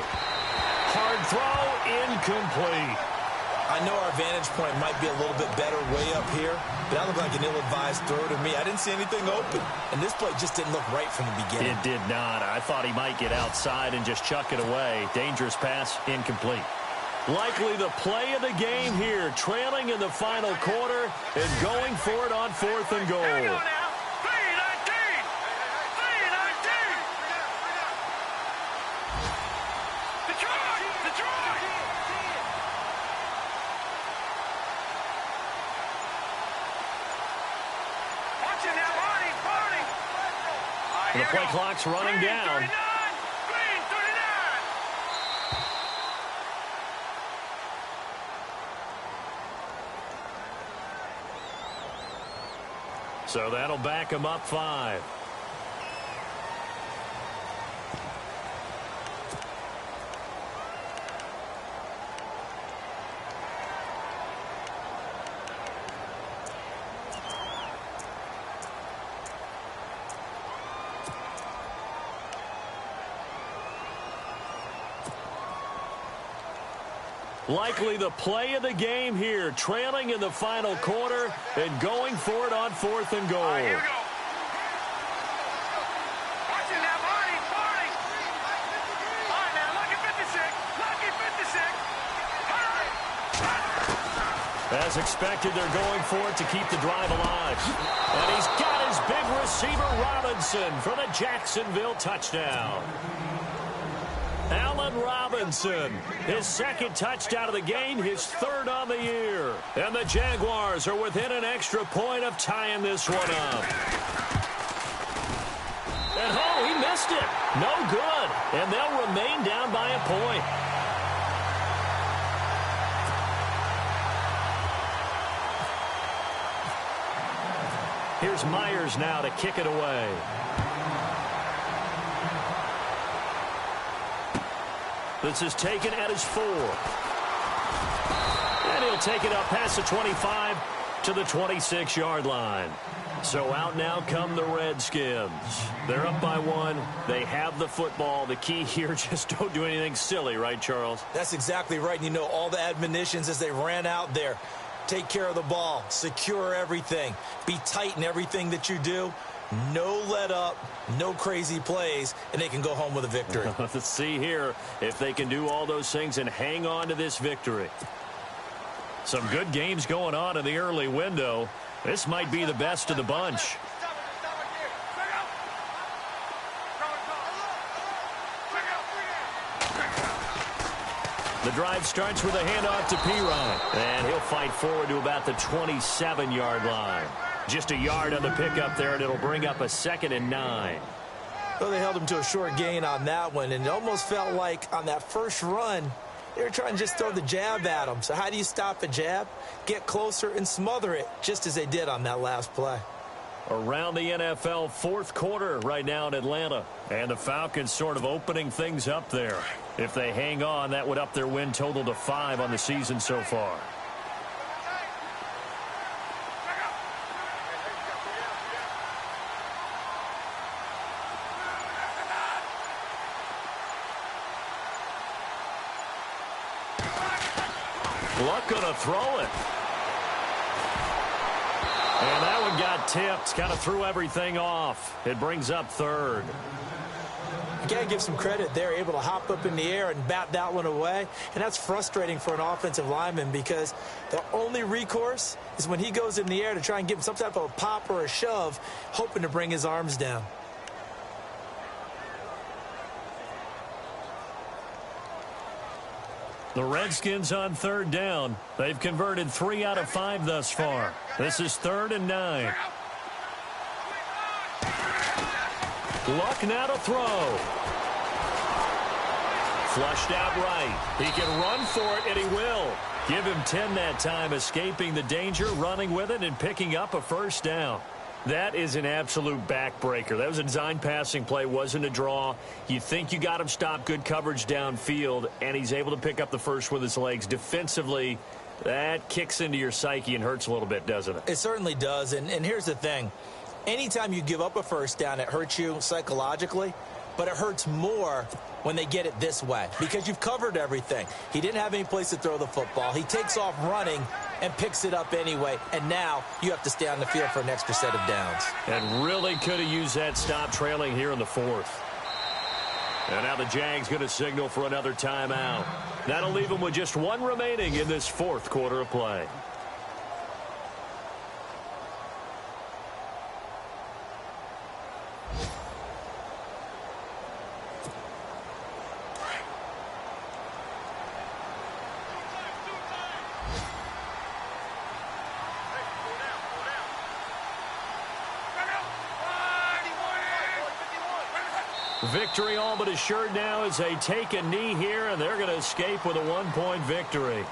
Hard throw, incomplete. I know our vantage point might be a little bit better way up here, but that looked like an ill-advised throw to me. I didn't see anything open, and this play just didn't look right from the beginning. It did not. I thought he might get outside and just chuck it away. Dangerous pass, incomplete. Likely the play of the game here, trailing in the final quarter and going for it on 4th and goal. Here we go now. 3-19. Detroit. Watch it now, Barney. The play clock's running down. 39. Green, 39. So that'll back him up 5. Likely the play of the game here, trailing in the final quarter and going for it on 4th and goal. Here we go. Watch it now, Barney. All right, now, lucky 56. As expected, they're going for it to keep the drive alive. And he's got his big receiver, Robinson, for the Jacksonville touchdown. Allen Robinson, his 2nd touchdown of the game, his 3rd on the year. And the Jaguars are within an extra point of tying this one up. And he missed it. No good. And they'll remain down by a point. Here's Myers now to kick it away. This is taken at his 4. And he'll take it up past the 25 to the 26-yard line. So out now come the Redskins. They're up by 1. They have the football. The key here, just don't do anything silly, right, Charles? That's exactly right. You know, all the admonitions as they ran out there. Take care of the ball. Secure everything. Be tight in everything that you do. No let up, no crazy plays, and they can go home with a victory. Let's see here if they can do all those things and hang on to this victory. Some good games going on in the early window. This might be the best of the bunch. The drive starts with a handoff to Pirine, and he'll fight forward to about the 27-yard line. Just a yard on the pickup there, and it'll bring up a 2nd and 9. Well, they held him to a short gain on that one, and it almost felt like on that first run, they were trying to just throw the jab at him. So how do you stop a jab? Get closer and smother it, just as they did on that last play. Around the NFL 4th quarter right now in Atlanta, and the Falcons sort of opening things up there. If they hang on, that would up their win total to 5 on the season so far. Luck going to throw it. And that one got tipped. Kind of threw everything off. It brings up third. You got to give some credit. They're able to hop up in the air and bat that one away. And that's frustrating for an offensive lineman because the only recourse is when he goes in the air to try and give him some type of a pop or a shove, hoping to bring his arms down. The Redskins on third down. They've converted 3 out of 5 thus far. This is 3rd and 9. Luck now to throw. Flushed out right. He can run for it, and he will. Give him 10 that time, escaping the danger, running with it, and picking up a first down. That is an absolute backbreaker. That was a design passing play, wasn't a draw. You think you got him stopped, good coverage downfield, and he's able to pick up the first with his legs. Defensively, that kicks into your psyche and hurts a little bit, doesn't it? It certainly does, and here's the thing. Anytime you give up a first down, it hurts you psychologically, but it hurts more when they get it this way because you've covered everything. He didn't have any place to throw the football. He takes off running and picks it up anyway, and now you have to stay on the field for an extra set of downs. And really could have used that stop trailing here in the 4th. And now the Jags going to signal for another timeout. That'll leave them with just 1 remaining in this 4th quarter of play. Victory all but assured now as they take a knee here, and they're going to escape with a 1-point victory.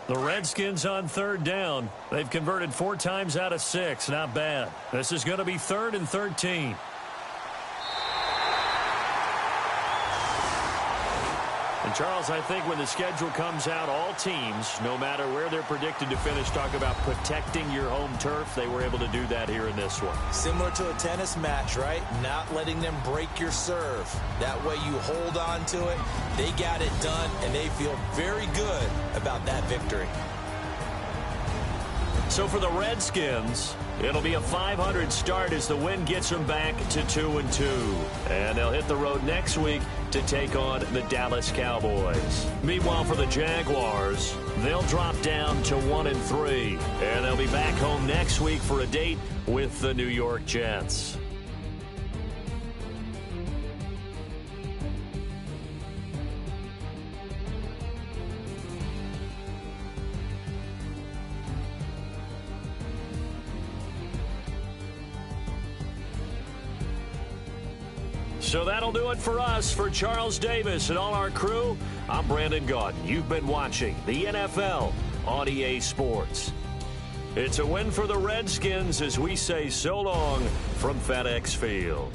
The Redskins on third down. They've converted 4 times out of 6. Not bad. This is going to be 3rd and 13. And, Charles, I think when the schedule comes out, all teams, no matter where they're predicted to finish, talk about protecting your home turf. They were able to do that here in this one. Similar to a tennis match, right? Not letting them break your serve. That way you hold on to it. They got it done, and they feel very good about that victory. So for the Redskins, it'll be a .500 start as the win gets them back to 2-2. And they'll hit the road next week to take on the Dallas Cowboys. Meanwhile, for the Jaguars, they'll drop down to 1-3. And they'll be back home next week for a date with the New York Jets. So that'll do it for us. For Charles Davis and all our crew, I'm Brandon Gaudin. You've been watching the NFL on EA Sports. It's a win for the Redskins as we say so long from FedEx Field.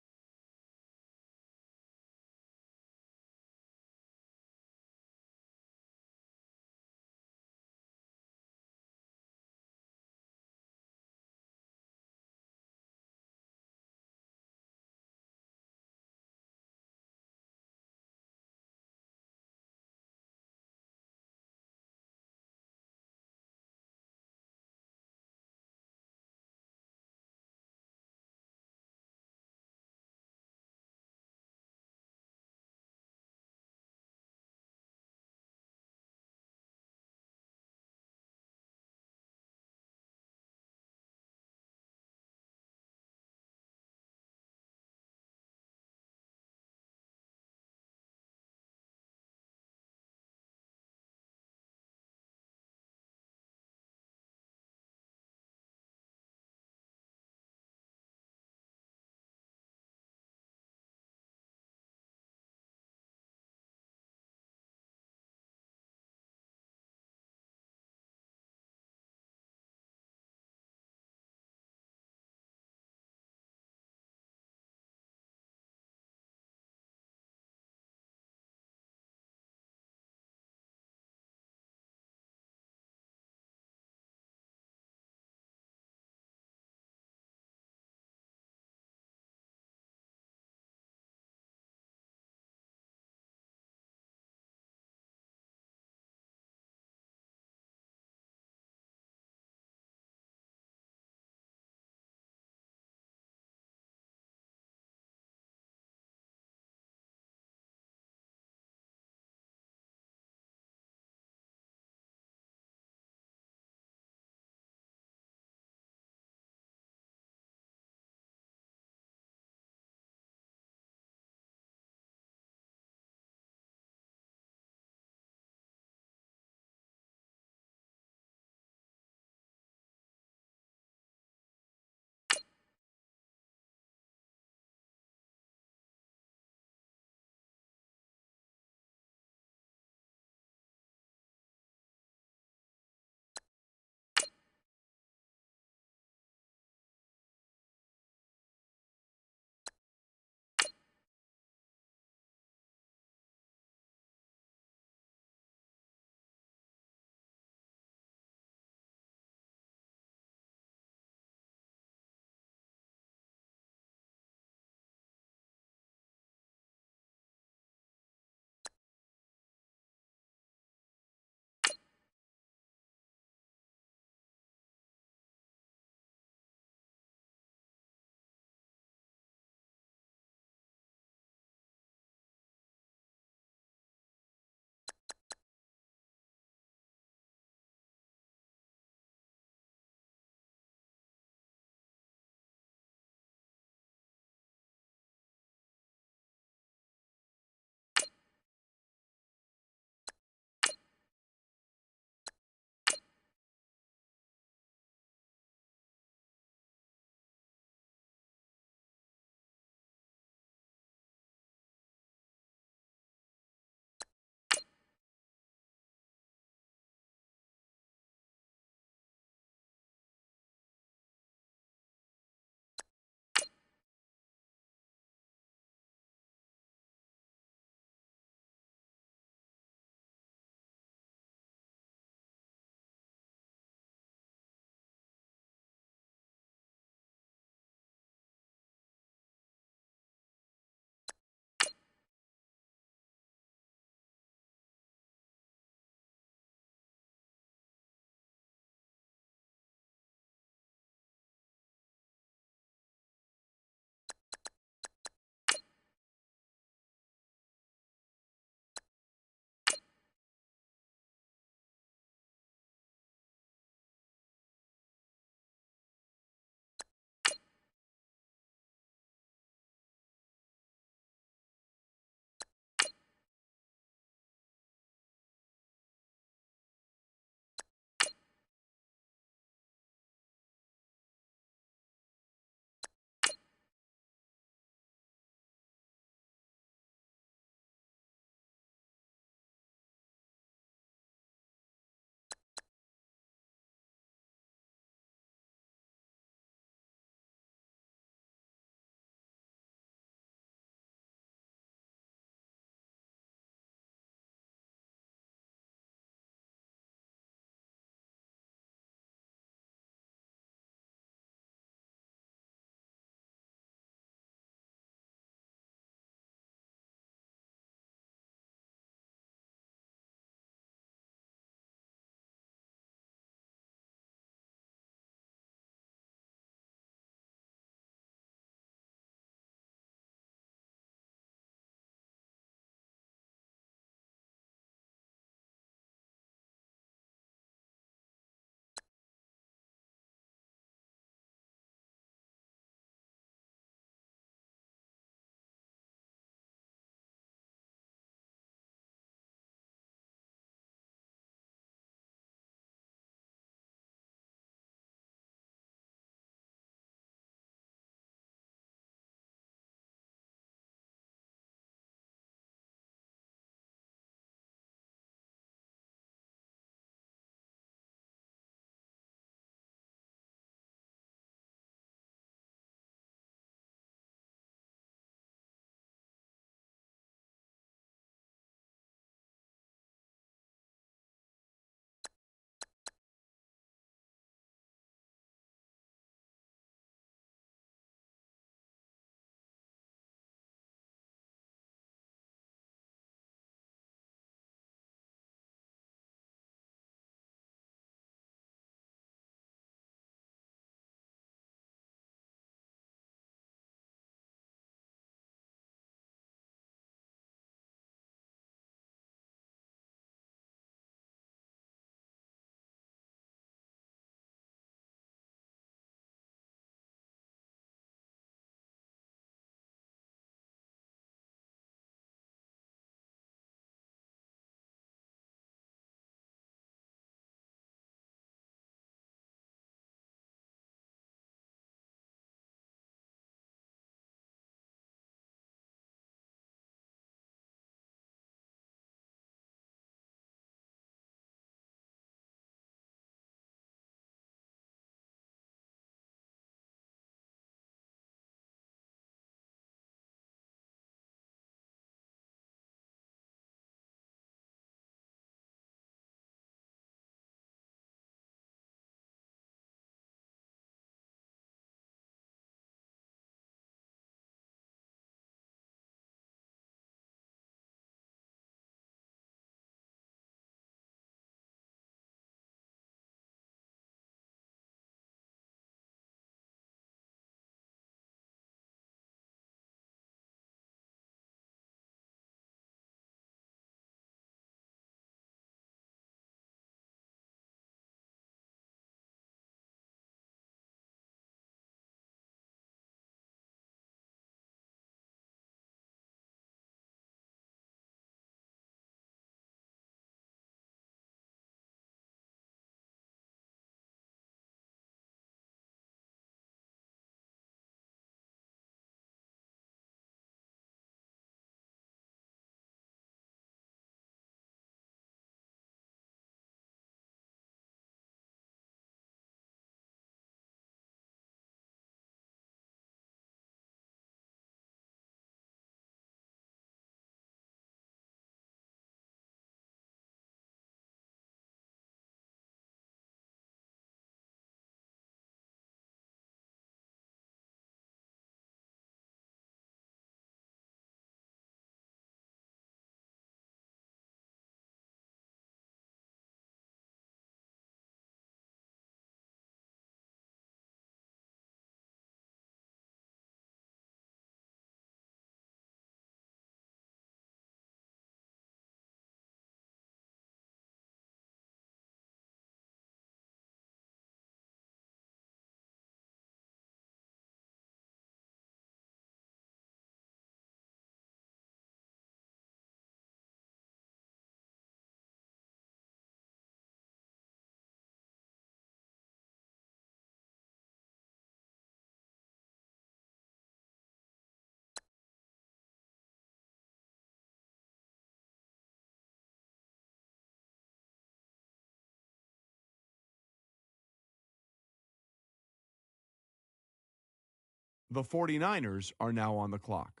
The 49ers are now on the clock.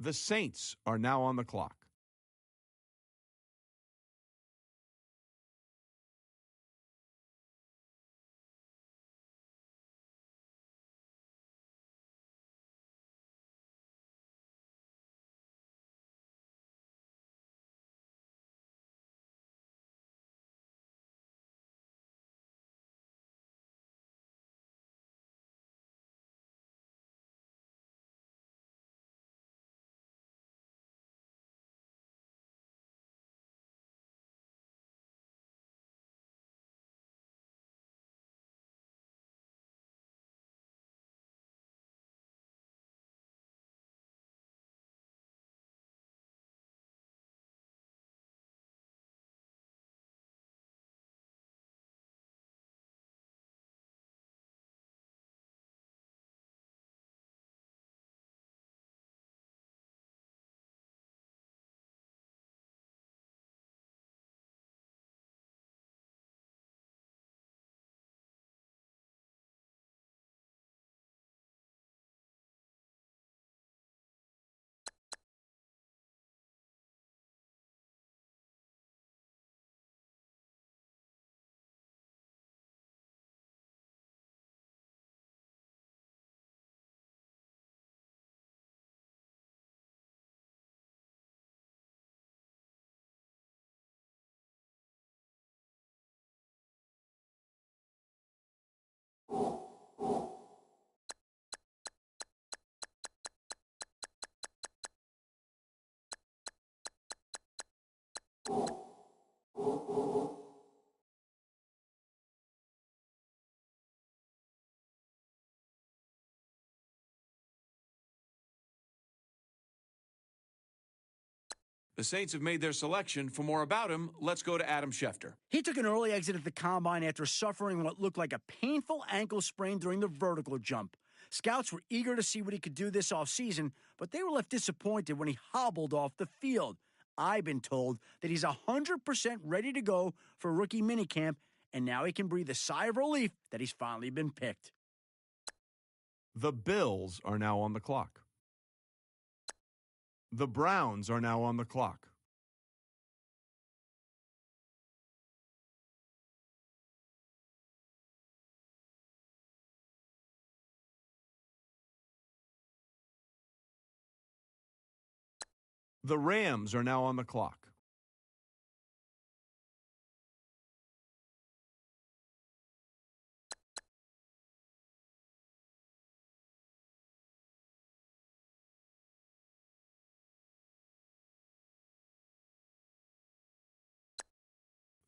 The Saints are now on the clock. The Saints have made their selection. For more about him, let's go to Adam Schefter. He took an early exit at the combine after suffering what looked like a painful ankle sprain during the vertical jump. Scouts were eager to see what he could do this offseason, but they were left disappointed when he hobbled off the field. I've been told that he's 100% ready to go for rookie minicamp, and now he can breathe a sigh of relief that he's finally been picked. The Bills are now on the clock. The Browns are now on the clock. The Rams are now on the clock.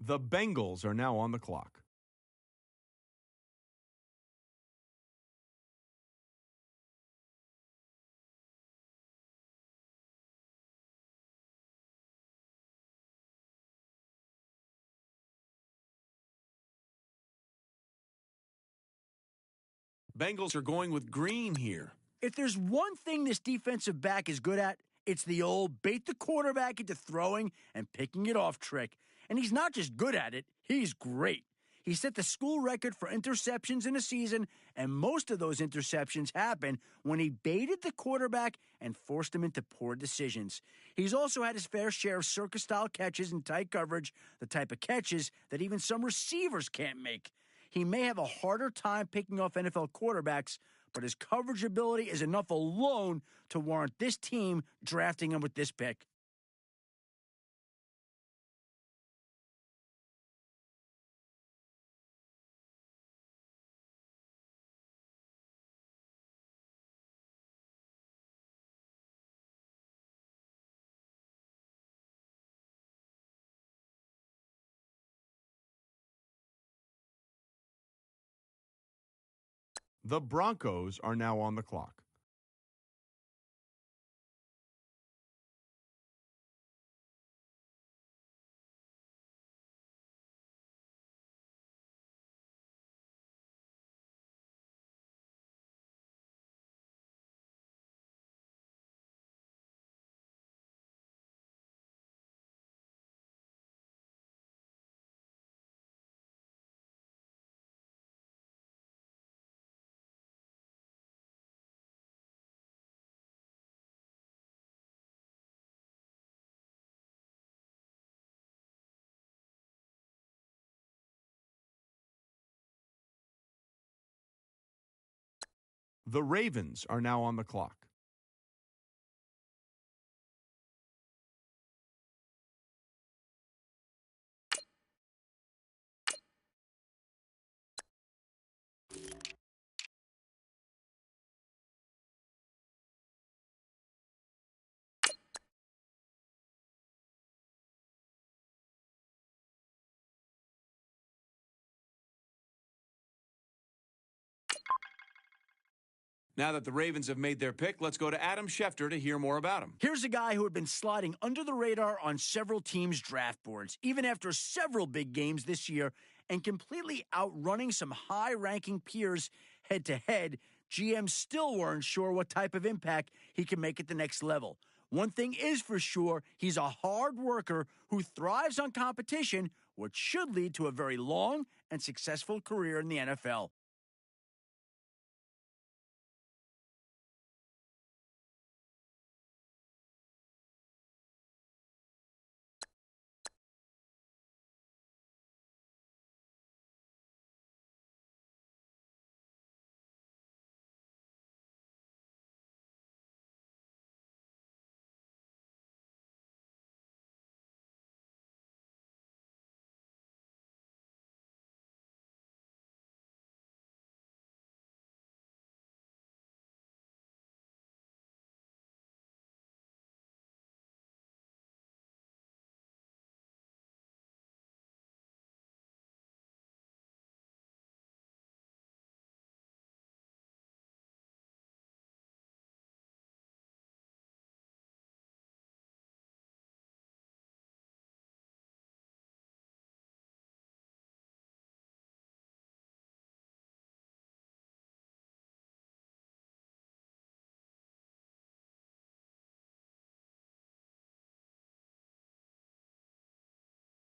The Bengals are now on the clock. Bengals are going with Green here. If there's one thing this defensive back is good at, it's the old bait the quarterback into throwing and picking it off trick. And he's not just good at it, he's great. He set the school record for interceptions in a season, and most of those interceptions happened when he baited the quarterback and forced him into poor decisions. He's also had his fair share of circus-style catches in tight coverage, the type of catches that even some receivers can't make. He may have a harder time picking off NFL quarterbacks, but his coverage ability is enough alone to warrant this team drafting him with this pick. The Broncos are now on the clock. The Ravens are now on the clock. Now that the Ravens have made their pick, let's go to Adam Schefter to hear more about him. Here's a guy who had been sliding under the radar on several teams' draft boards, even after several big games this year, and completely outrunning some high-ranking peers head-to-head. GMs still weren't sure what type of impact he can make at the next level. One thing is for sure, he's a hard worker who thrives on competition, which should lead to a very long and successful career in the NFL.